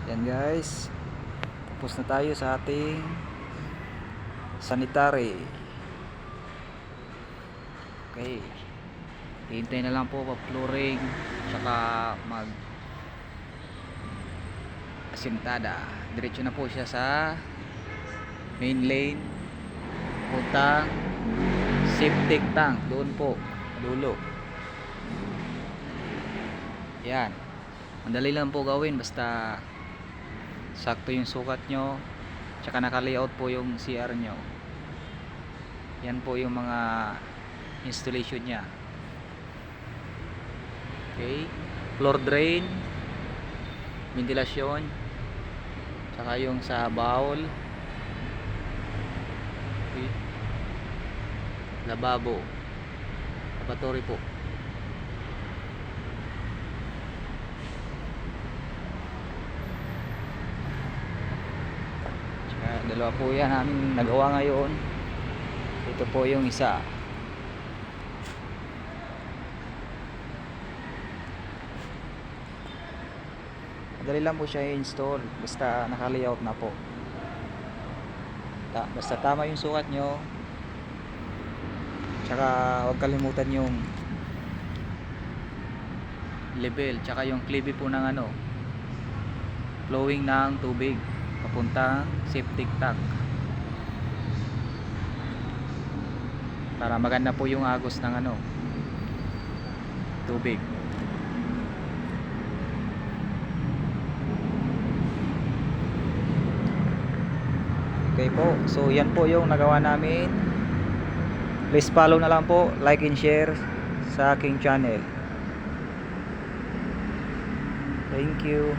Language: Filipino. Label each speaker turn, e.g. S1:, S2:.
S1: Yan guys, tapos na tayo sa ating sanitary. Okay, hintay na lang po pa-flooring tsaka mag asintada. Diretso na po siya sa main lane puntang septic tank, doon po dulo. Yan, madali lang po gawin, basta sakto yung sukat nyo tsaka naka-layout po yung CR nyo. Yan po yung mga installation nya. Okay, floor drain, ventilasyon, tsaka yung sa bowl. Okay, lababo, lavatory po. Dalawa po yan namin nagawa ngayon. Ito po yung isa. Madali lang po siya i-install, basta naka-layout na po. Basta tama yung sukat nyo, tsaka huwag kalimutan yung level tsaka yung klibe po ng flowing ng tubig papuntang septic tank para maganda po yung agos ng tubig. Okay po, so yan po yung nagawa namin. Please follow na lang po, like and share sa aking channel. Thank you.